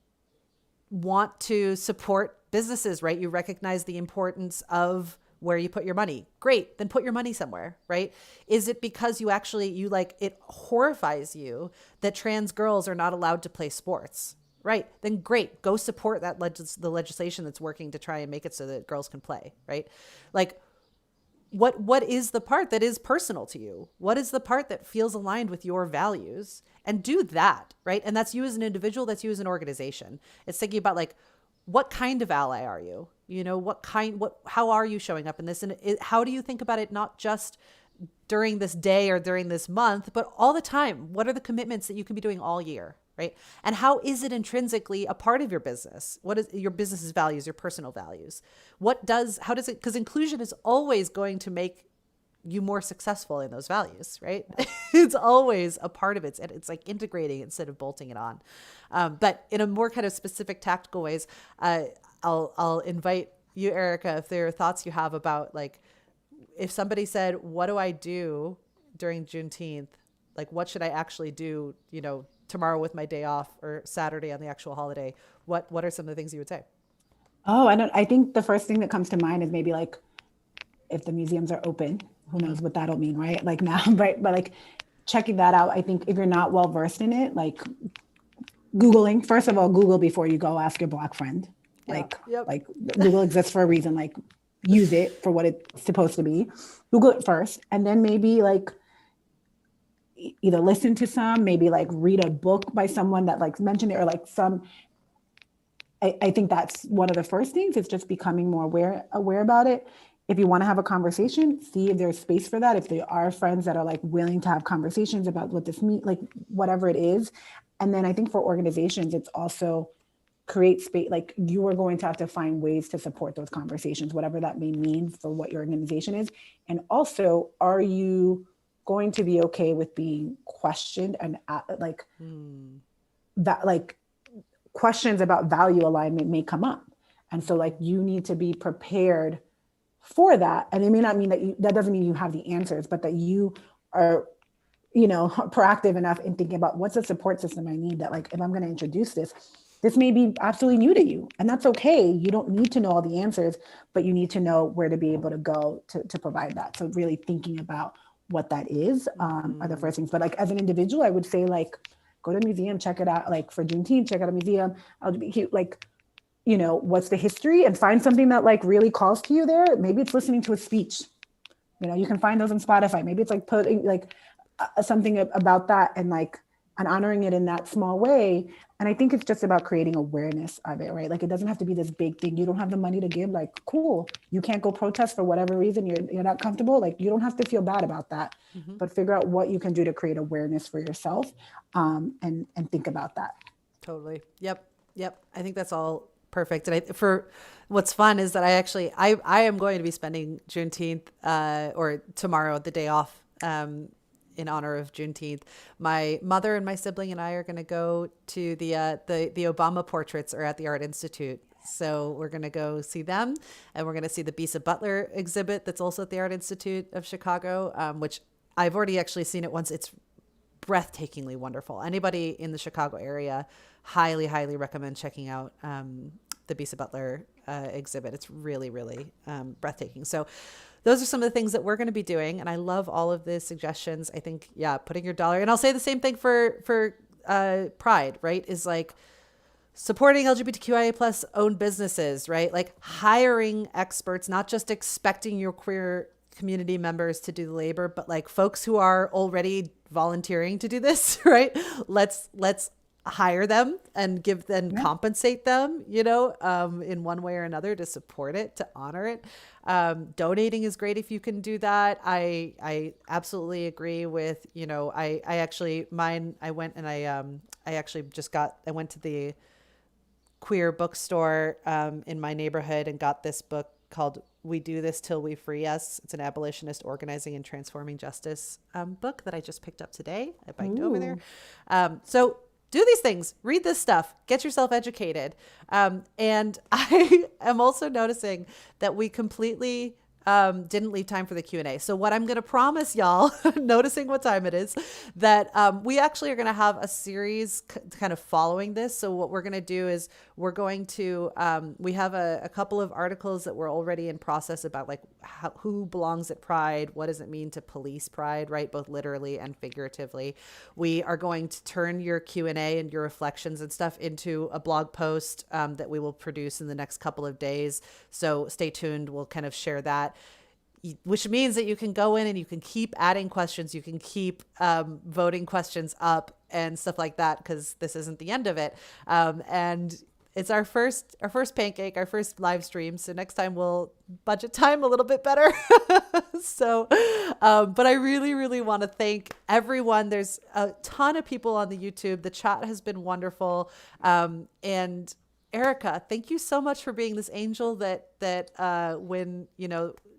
want to support businesses, right? You recognize the importance of where you put your money. Great. Then put your money somewhere, right? Is it because you like, it horrifies you that trans girls are not allowed to play sports? Right. Then great. Go support that the legislation that's working to try and make it so that girls can play. Right. Like what is the part that is personal to you? What is the part that feels aligned with your values? And do that. Right. And that's you as an individual. That's you as an organization. It's thinking about like, what kind of ally are you? You know, how are you showing up in this? And how do you think about it? Not just during this day or during this month, but all the time. What are the commitments that you can be doing all year? Right. And how is it intrinsically a part of your business? What is your business's values, your personal values? How does it, because inclusion is always going to make you more successful in those values, right? It's always a part of it. And it's like integrating instead of bolting it on. But in a more kind of specific tactical ways, I'll invite you, Erica, if there are thoughts you have about like, if somebody said, what do I do during Juneteenth? Like, what should I actually do, you know, tomorrow with my day off or Saturday on the actual holiday? What are some of the things you would say? Oh, I think the first thing that comes to mind is maybe like, if the museums are open, who knows what that'll mean, right? Like now, right? But like checking that out, I think if you're not well versed in it, like Googling, first of all, Google before you go ask your Black friend. Like Google exists for a reason, like use it for what it's supposed to be. Google it first. And then maybe like either listen to maybe like read a book by someone that like mentioned it, or like I think that's one of the first things. It's just becoming more aware about it. If you want to have a conversation, see if there's space for that. If there are friends that are like willing to have conversations about what this means, like whatever it is. And then I think for organizations, it's also create space. Like you are going to have to find ways to support those conversations, whatever that may mean for what your organization is. And also, are you going to be okay with being questioned and like that, like questions about value alignment may come up. And so like you need to be prepared for that. And it may not mean that doesn't mean you have the answers, but that you are, you know, proactive enough in thinking about what's the support system I need, that like, if I'm going to introduce this may be absolutely new to you, and that's okay. You don't need to know all the answers, but you need to know where to be able to go to provide that. So really thinking about what that is are the first things. But like as an individual, I would say like, go to a museum, check it out. Like for Juneteenth, check out a museum, LGBTQ, like, you know, what's the history, and find something that like really calls to you there. Maybe it's listening to a speech, You can find those on Spotify. Maybe it's like putting like something about that and like, and honoring it in that small way. And I think it's just about creating awareness of it, right? Like it doesn't have to be this big thing. You don't have the money to give, like, cool. You can't go protest for whatever reason. You're not comfortable. Like you don't have to feel bad about that, but figure out what you can do to create awareness for yourself, and think about that. Totally. Yep. I think that's all perfect. And for what's fun is that I am going to be spending Juneteenth, or tomorrow, the day off, in honor of Juneteenth. My mother and my sibling and I are going to go to the Obama portraits are at the Art Institute. So we're going to go see them, and we're going to see the Bisa Butler exhibit that's also at the Art Institute of Chicago, which I've already actually seen it once. It's breathtakingly wonderful. Anybody in the Chicago area, highly recommend checking out the Bisa Butler exhibit. It's really breathtaking. So those are some of the things that we're going to be doing, and I love all of the suggestions. I think, putting your dollar, and I'll say the same thing for Pride, right? Is like supporting LGBTQIA plus owned businesses, right? Like hiring experts, not just expecting your queer community members to do the labor, but like folks who are already volunteering to do this, right? Let's hire them and compensate them, in one way or another to support it, to honor it. Donating is great if you can do that. I absolutely agree with, I went to the queer bookstore in my neighborhood and got this book called We Do This Till We Free Us. It's an abolitionist organizing and transforming justice book that I just picked up today. I biked over there. So do these things, read this stuff, get yourself educated. And I am also noticing that we completely didn't leave time for the Q&A. So what I'm going to promise y'all, noticing what time it is, that we actually are going to have a series kind of following this. So what we're going to do is we're going to, we have a couple of articles that we're already in process about, like who belongs at Pride, what does it mean to police Pride, right? Both literally and figuratively. We are going to turn your Q&A and your reflections and stuff into a blog post that we will produce in the next couple of days. So stay tuned. We'll kind of share that, which means that you can go in and you can keep adding questions. You can keep voting questions up and stuff like that, because this isn't the end of it. And it's our first pancake, our first live stream. So next time we'll budget time a little bit better. So, but I really want to thank everyone. There's a ton of people on the YouTube. The chat has been wonderful. And Erica, thank you so much for being this angel that when,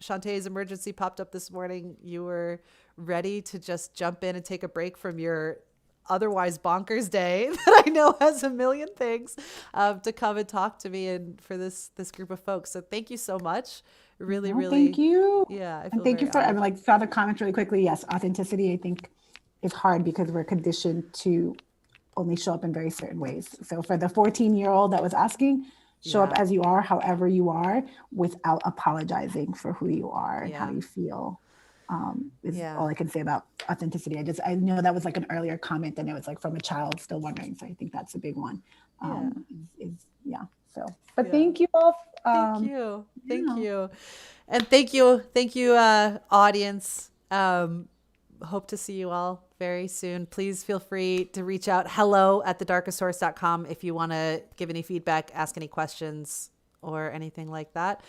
Shantae's emergency popped up this morning, you were ready to just jump in and take a break from your otherwise bonkers day that I know has a million things to come and talk to me and for this group of folks. So thank you so much. Really. Thank you. Yeah. I feel and thank you for, honored. like, saw the comments really quickly. Yes. Authenticity, I think, is hard because we're conditioned to only show up in very certain ways. So for the 14-year-old that was asking, show up as you are, however you are, without apologizing for who you are and how you feel. Is all I can say about authenticity. I know that was like an earlier comment, and it was like from a child still wondering. So I think that's a big one. Thank you all. Thank you. And thank you, audience. Hope to see you all very soon. Please feel free to reach out. hello@thedarkestsource.com if you want to give any feedback, ask any questions, or anything like that.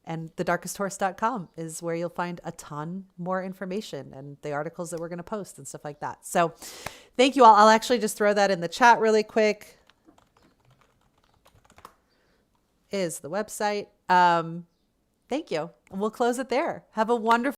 And thedarkesthorse.com is where you'll find a ton more information and the articles that we're going to post and stuff like that. So thank you all. I'll actually just throw that in the chat really quick. Is the website. Thank you. And we'll close it there. Have a wonderful